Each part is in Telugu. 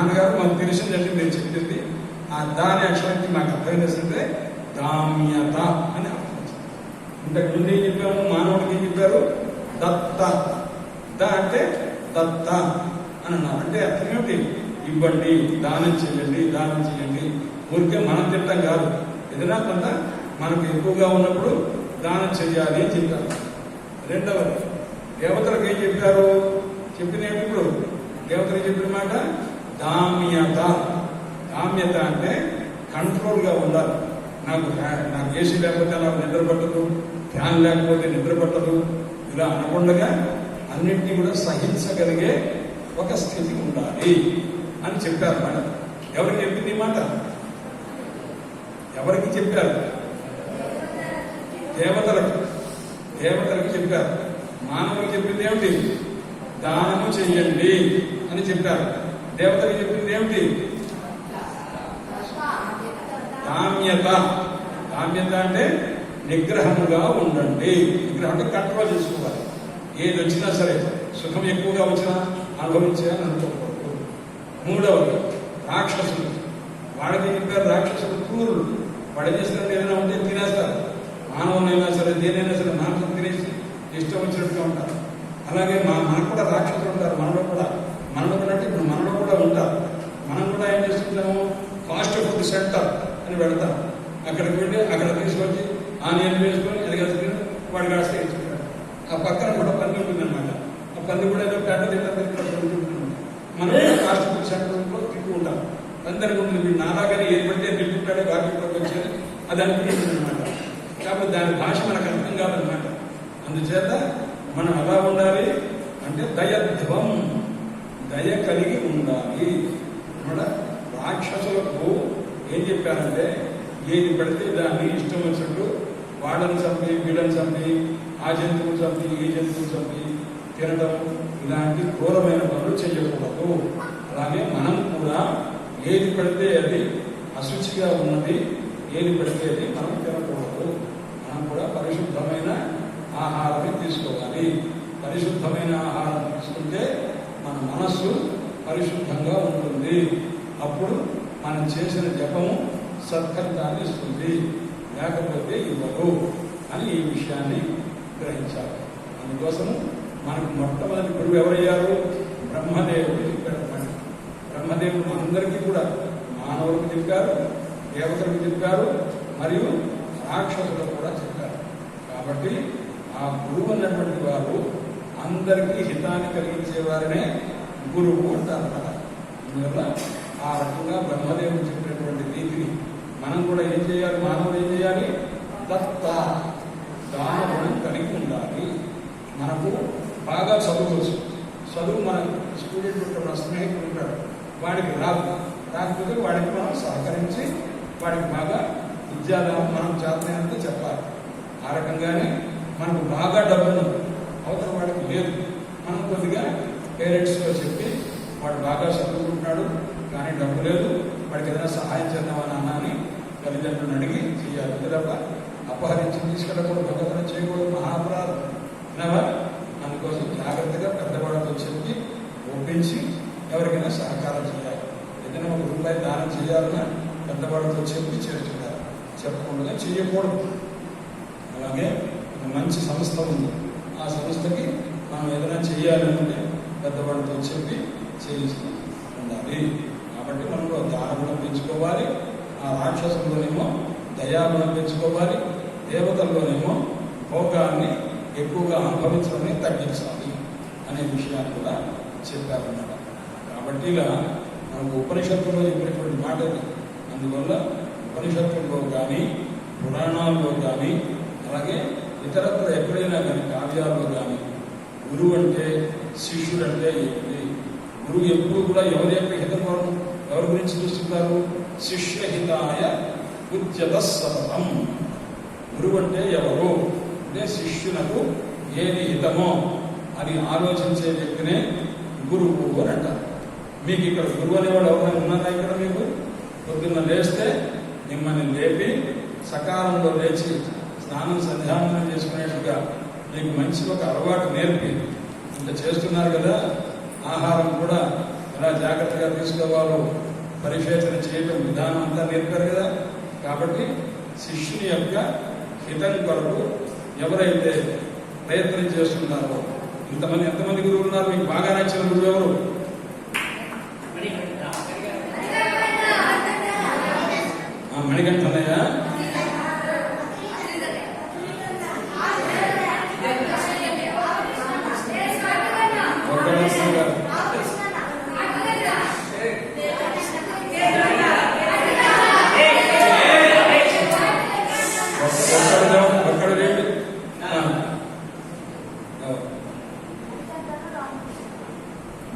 నాన్నగారు మాకు తెలిసిందంటే నేను చెప్పింది ఆ దాని అక్షరానికి మాకు అర్థం చేస్తుంటే దామ్యత అని అర్థం వచ్చింది. ఇంతకు ముందు ఏం చెప్పాము, మానవుడికి ఏం చెప్పారు, దత్త. ద అంటే దత్త అని అన్నారు. అంటే అర్థం ఏమిటి, ఇవ్వండి, దానం చేయండి, దానం చేయండి. ఊరికే మనం తింటాం కాదు, ఏదైనా కొంత మనకు ఎక్కువగా ఉన్నప్పుడు దానం చేయాలి అని చెప్పారు. రెండవది దేవతలకు ఏం చెప్పారు, చెప్పిన ఇప్పుడు దేవతలకు చెప్పిన మాట దామ్యత. దామ్యత అంటే కంట్రోల్గా ఉండాలి. నాకు ఏసీ లేకపోతే నాకు నిద్ర పట్టదు, ఫ్యాన్ లేకపోతే నిద్ర పట్టదు, ఇలా అనకుండా అన్నింటినీ కూడా సహించగలిగే ఒక స్థితి ఉండాలి అని చెప్పారు మేడం. ఎవరికి చెప్పింది మాట, ఎవరికి చెప్పారు, దేవతలకు చెప్పారు. మానవులకు చెప్పింది ఏమిటి, దానము చెయ్యండి అని చెప్పారు. దేవతలకు చెప్పింది ఏమిటి, దామ్యత. దామ్యత అంటే నిగ్రహముగా ఉండండి. నిగ్రహం అంటే కంట్రోల్ చేసుకోవాలి. ఏది వచ్చినా సరే, సుఖం ఎక్కువగా వచ్చినా అనుభవించాలని అనుకోకూడదు. మూడవది రాక్షసులు. వాళ్ళకి చెప్పారు, రాక్షసులు క్రూరులు. వాడు చేసినట్టు ఏదైనా ఉంటే తినేస్తారు. మానవులైనా సరే దేనైనా సరే మాంసం తినేసి ఇష్టం వచ్చినట్టుగా ఉంటారు. అలాగే మనకు కూడా రాక్షసులు ఉంటారు. మనలో కూడా ఉన్నట్టు ఇప్పుడు మనలో కూడా ఉంటారు. మనం కూడా ఏం చేస్తుంటాము, ఫాస్ట్ ఫుడ్ సెంటర్ అని వెళ్తాం. అక్కడికి వెళ్ళి అక్కడ తీసుకొచ్చి ఆనియన్ వేసుకొని ఎదగలుగుతుంది వాడు కాస్త వేసుకుంటాడు. ఆ పక్కన కూడా పని ఉంటుందన్నమాట. ఆ పని కూడా ఏదో పెద్ద తింటుందన్నమాట. మనం కూడా ఫాస్ట్ ఫుడ్ సెంటర్లో తింటూ ఉంటాం. అందరికీ ఉంటుంది, వీడు నాలాగానే ఏది పడితే తింటుంటాడే వాటిలోకి వచ్చేది అది అనుకుంటుంది అనమాట. కాబట్టి దాని భాష మనకు అర్థం కాదనమాట. అందుచేత మనం ఎలా ఉండాలి అంటే దయధ్వం, దయ కలిగి ఉండాలి. మన రాక్షసులకు ఏం చెప్పారంటే ఏది పడితే దాన్ని ఇష్టం వచ్చినట్టు వాడని చంపి వీడని చంపి ఆ జంతువులు చంపి ఈ జంతువులు చంపి తినడం ఇలాంటి క్రూరమైన పనులు చేయకూడదు. అలాగే మనం కూడా ఏది పడితే అది అశుచిగా ఉన్నది, ఏది పడితే అది మనం తినకూడదు. మనం కూడా పరిశుద్ధమైన ఆహారాన్ని తీసుకోవాలి. పరిశుద్ధమైన ఆహారం తీసుకుంటే మన మనస్సు పరిశుద్ధంగా ఉంటుంది. అప్పుడు మనం చేసిన జపము సత్ఫలితాన్ని ఇస్తుంది, లేకపోతే ఇవ్వదు అని ఈ విషయాన్ని గ్రహించాలి. అందుకోసము మనకు మొట్టమొదటి గురువు ఎవరయ్యారు, బ్రహ్మదేవుడు చెప్పారు. బ్రహ్మదేవుడు అందరికీ కూడా మానవులకు చెప్పారు, దేవతలకు చెప్పారు, మరియు రాక్షసులకు కూడా చెప్పారు. కాబట్టి ఆ గురువు అన్నటువంటి వారు అందరికీ హితాన్ని కలిగించే వారినే గురువు అంటారు కదా. అందువల్ల ఆ రకంగా బ్రహ్మదేవుడు చెప్పినటువంటి రీతిని మనం కూడా ఏం చేయాలి, మానవుడు ఏం చేయాలి, దత్త దాన గుణం కలిగి ఉండాలి. మనకు బాగా చదువుకోవచ్చు. చదువు మన స్టూడెంట్ ఉంటాడు, మన స్నేహితుడు ఉంటాడు, వాడికి రాకపోతే వాడికి మనం సహకరించి వాడికి బాగా విద్యాదానం మనం చేతనైనంత చెప్పాలి. ఆ రకంగానే మనకు బాగా డబ్బును అవసరం వాడికి లేదు, మనం కొద్దిగా పేరెంట్స్తో చెప్పి వాడు బాగా చదువుకుంటున్నాడు కానీ డబ్బు లేదు, వాడికి ఏదైనా సహాయం చేద్దామని అన్నాని తల్లిదండ్రులను అడిగి చేయాలి. తప్ప అపహరించి తీసుకెళ్ళకూడదు, భగవంతుని చేయకూడదు, మహాపరాధం వినవా. అందుకోసం జాగ్రత్తగా పెద్దవాళ్ళతో చెప్పి ఒప్పించి ఎవరికైనా సహకారం చేయాలి. ఏదైనా ₹1 దానం చేయాలన్నా పెద్దవాళ్ళతో చెప్పి చేస్తున్నారు, చెప్పకుండా చేయకూడదు. అలాగే మంచి సంస్థ ఉంది, ఆ సంస్థకి మనం ఏదైనా చేయాలంటే పెద్దవాళ్ళతో చెప్పి చేయిస్తూ ఉండాలి. కాబట్టి మనలో దానగుణం పెంచుకోవాలి, ఆ రాక్షసుల్లోనేమో దయాగుణం పెంచుకోవాలి, దేవతల్లోనేమో భోగాన్ని ఎక్కువగా అనుభవించడాన్ని తగ్గించాలి అనే విషయాన్ని కూడా చెప్పారన్నమాట. కాబట్టి ఇలా మనకు ఉపనిషత్తులో చెప్పినటువంటి మాట అది. అందువల్ల ఉపనిషత్తుల్లో కానీ పురాణాల్లో కానీ అలాగే ఇతరత్ర ఎక్కడైనా కానీ కావ్యాల్లో కానీ గురువు అంటే శిష్యుడు అంటే ఏంటి, గురువు ఎప్పుడు కూడా ఎవరి యొక్క హితం ఎవరి గురించి చూస్తున్నారు, శిష్యహితాయ ఉద్యత సతతం. గురువు అంటే ఎవరు అంటే శిష్యునకు ఏది హితమో అని ఆలోచించే వ్యక్తినే గురువు అని అంటారు. మీకు ఇక్కడ గురువు అనేవాడు ఎవరైనా ఉన్నారా? ఇక్కడ మీకు పొద్దున్న లేస్తే మిమ్మల్ని లేపి సకాలంలో లేచి స్నానం సంధ్యావందనం చేసుకునేట్టుగా మీకు మంచి ఒక అలవాటు నేర్పి ఇంత చేస్తున్నారు కదా, ఆహారం కూడా ఎలా జాగ్రత్తగా తీసుకోవాలో పరిశోధన చేయడం విధానం అంతా నేర్పారు కదా. కాబట్టి శిష్యుని యొక్క హితం కొరకు ఎవరైతే ప్రయత్నం చేస్తున్నారో, ఎంతమంది గురువులు ఉన్నారు? మీకు బాగా నచ్చిన గురువు ఎవరు? మణికంఠ అన్నయ్య,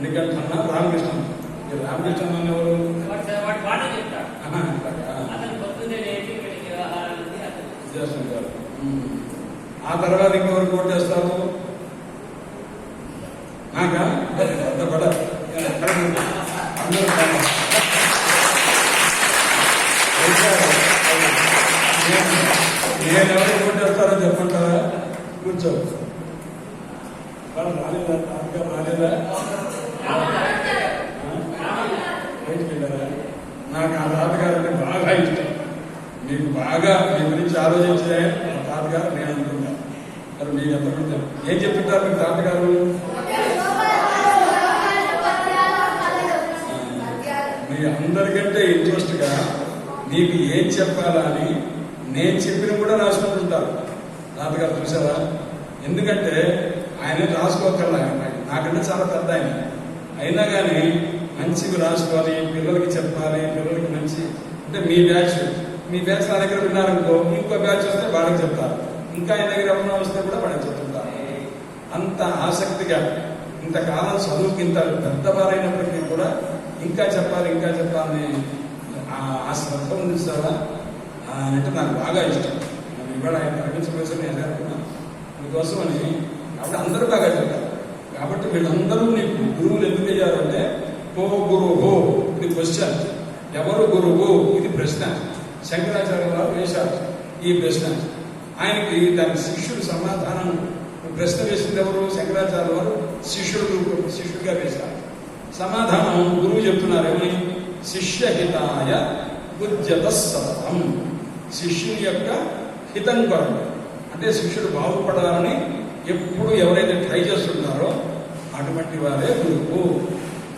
మణికంఠ అన్న, రామకృష్ణ. రామకృష్ణ అన్న ఎవరు? ఆ తర్వాత ఇంకెవరు కోట్ చేస్తారు? నాకా నేను ఎవరు కోట్ చేస్తారో చెప్పంటారా? కూర్చో. రాలేదా? రాలేదా? బయటికి వెళ్ళారా? నాకు ఆ తాతగారు అంటే బాగా ఇష్టం. మీకు బాగా మీ గురించి ఆలోచించే ఆ తాతగారు నేను అనుకుంటా. మరి మీకు ఎంతమంది ఏం చెప్తుంటారు మీ తాతగారు? మీ అందరికంటే ఇంట్రెస్ట్గా మీకు ఏం చెప్పాలా అని నేను చెప్పిన కూడా రాసుకుంటుంటారు తాతగారు. చూసారా? ఎందుకంటే ఆయన రాసుకోగలరు. నాకంటే చాలా పెద్ద ఆయన అయినా కానీ మంచివి రాసుకోవాలి, పిల్లలకి చెప్పాలి. పిల్లలకి మంచి అంటే మీ బ్యాచ్ నా దగ్గర విన్నారనుకో, ఇంకో బ్యాచ్ వస్తే వాళ్ళకి చెప్తారు. ఇంకా ఆయన దగ్గర ఎవరైనా వస్తే కూడా వాళ్ళకి చెప్తుంటారు. అంత ఆసక్తిగా ఇంతకాలం చదువుకి ఇంత పెద్దవారైనప్పటికీ కూడా ఇంకా చెప్పాలని ఆ శ్రద్ధ ఉంది సారా అంటే నాకు బాగా ఇష్టం. ఇవాళ ఆయన ప్రకటించవలసిన నేను అనుకున్నా అందుకోసం అని. కాబట్టి అందరూ బాగా చెప్తారు. కాబట్టి వీళ్ళందరూ నీకు గురువులు ఎందుకు అయ్యారంటే, కో గురువు ఇది క్వశ్చన్, ఎవరు గురువు ఇది ప్రశ్న. శంకరాచార్య వారు వేశారు ఈ ప్రశ్న. ఆయనకి దాని శిష్యుడు సమాధానం ప్రశ్న వేసింది ఎవరు? శంకరాచార్య వారు శిష్యుడిగా వేశారు. సమాధానం గురువు చెప్తున్నారు ఏమని? శిష్యహితాయ ఉద్యత సతతం. శిష్యుని యొక్క హితం కొరకు అంటే శిష్యుడు బాగుపడాలని ఎప్పుడు ఎవరైతే ట్రై చేస్తున్నారో అటువంటి వారే గురువు.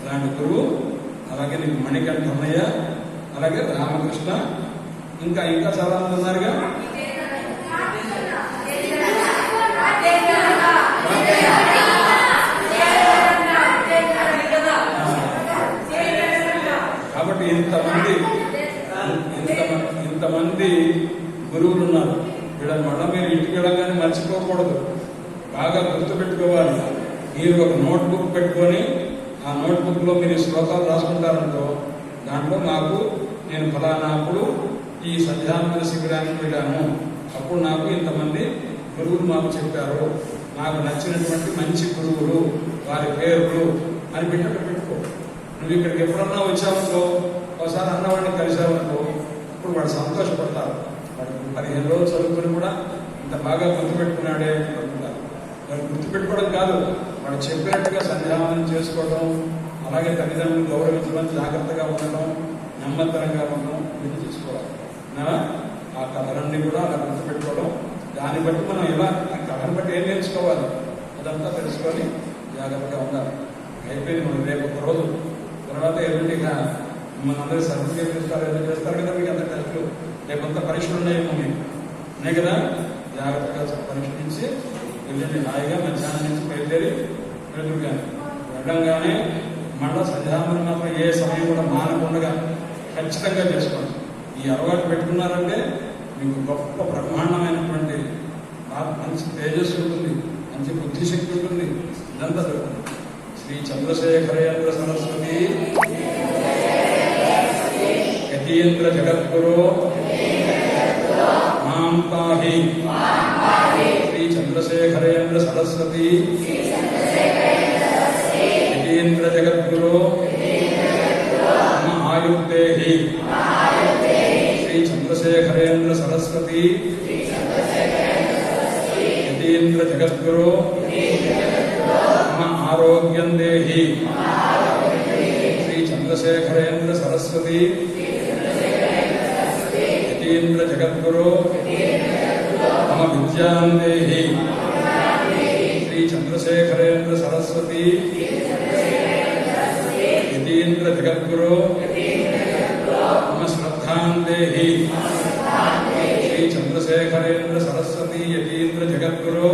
అలాంటి గురువు. అలాగే నీకు మణికంఠ అన్నయ్య, అలాగే రామకృష్ణ, ఇంకా చాలా మంది ఉన్నారుగా. కాబట్టి ఇంతమంది గురువులు ఉన్నారు. వీళ్ళని మళ్ళీ మీరు ఇంటికి వెళ్ళగానే మర్చిపోకూడదు, బాగా గుర్తుపెట్టుకోవాలి. మీరు ఒక నోట్బుక్ పెట్టుకొని ఆ నోట్బుక్లో మీరు శ్లోకాలు రాసుకుంటారనుకో, దాంట్లో నేను ఫలానాప్పుడు ఈ సంధ్యావందన శిబిరానికి వెళ్ళాను, అప్పుడు నాకు ఇంతమంది గురువులు మాకు చెప్పారు, నాకు నచ్చినటువంటి మంచి గురువులు వారి పేర్లు అని పెట్టుకో. నువ్వు ఇక్కడికి ఎప్పుడన్నా వచ్చావనుకో, ఒకసారి అన్నవాడిని కలిసావనుకో, అప్పుడు వాడు సంతోషపడతారు. వాడు 15 రోజులు చదువుకొని కూడా ఇంత బాగా గుర్తుపెట్టుకున్నాడే అనుకుంటారు. వాడు గుర్తుపెట్టుకోవడం కాదు, వాడు చెప్పినట్టుగా సంధ్యావందనం చేసుకోవడం, అలాగే తల్లిదండ్రులు గౌరవించడం, జాగ్రత్తగా ఉండడం, నెమ్మదితరంగా ఉండడం ఇది చేసుకోవాలి. ఆ కథలన్నీ కూడా అలా గుర్తుపెట్టుకోవడం, దాన్ని బట్టి మనం ఎలా ఆ కథను బట్టి ఏం నేర్చుకోవాలి అదంతా తెలుసుకొని జాగ్రత్తగా ఉండాలి. అయిపోయింది. మనం రేపు ఒక రోజు తర్వాత ఎదుటిగా మనందరూ సర్టిఫికేట్ ఇస్తారు, ఏదో చేస్తారు కదా. మీకు అంత టెస్టులు రేపంతా పరీక్షలు ఉన్నాయేమో మీకు ఉన్నాయి కదా. జాగ్రత్తగా పరీక్షించి వెళ్ళండి. హాయిగా మధ్యాహ్నం నుంచి బయలుదేరి వెళ్తురుగానే వెళ్ళంగానే మళ్ళా సంధ్యావందనం మాత్రం ఏ సమయం కూడా మానకుండా ఖచ్చితంగా చేసుకోండి. ఈ అలవాటు పెట్టుకున్నారంటే మీకు గొప్ప బ్రహ్మాండమైనటువంటి మంచి తేజస్సు ఉంటుంది, మంచి బుద్ధిశక్తి ఉంటుంది. ఇదంతా జరుగుతుంది. శ్రీ చంద్రశేఖరేంద్ర సరస్వతి యతీంద్ర జగద్గురు మాం పాహి. శ్రీ చంద్రశేఖరేంద్ర సరస్వతి యతీంద్ర జగద్గురు మమ ఆయుర్దేహి. శ్రీ చంద్రశేఖరేంద్ర సరస్వతి యతీంద్ర జగద్గురు మమ ఆరోగ్యం దేహి. చంద్రశేఖరేంద్ర సరస్వతి యతీంద్ర జగద్గురు మమ విద్యాం దేహి శ్రీ చంద్రశేఖరేంద్ర సరస్వతి యతీంద్ర జగద్గురు మమ శ్రద్ధాం దేహి శ్రీ చంద్రశేఖరేంద్ర సరస్వతి యతీంద్ర జగద్గురు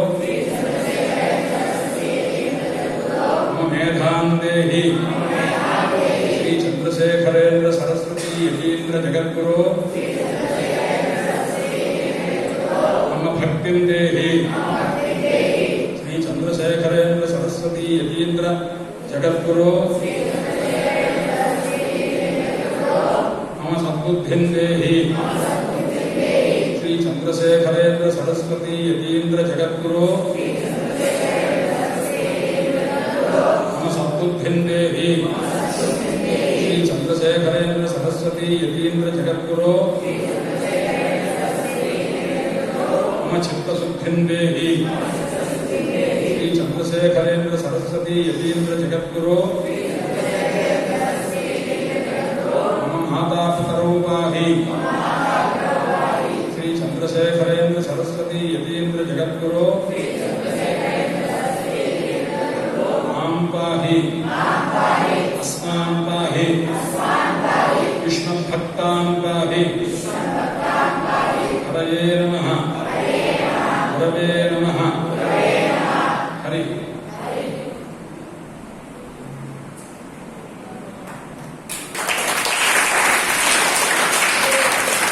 మమ మేధాం దేహి శ్రీ చంద్రశేఖరేంద్ర సరస్వతి యతీంద్ర జగద్గురు మమ భక్తిం దేహి శ్రీ చంద్రశేఖరేంద్ర సరస్వతి యతీంద్ర జగద్గురు మమ సద్బుద్ధిం దేహి శ్రీ చంద్రశేఖరేంద్ర సరస్వతి యతీంద్ర జగద్గురు మమ సద్బుద్ధిం దేహి శ్రీ చంద్రశేఖరేంద్ర సరస్వతి యతీంద్ర జగద్గురు మమ చిత్తశుద్ధిం దేహి శ్రీ చంద్రశేఖరేంద్ర సరస్వతి యతీంద్ర జగద్గురు మమ మాతాపితరౌ పాహి శ్రీ చంద్రశేఖరేంద్ర సరస్వతి యతీంద్ర జగద్గురు మాం పాహి అస్మాన్ పాహి విష్ణుభక్తాన్ పాహి హరయే నమః గురవే నమః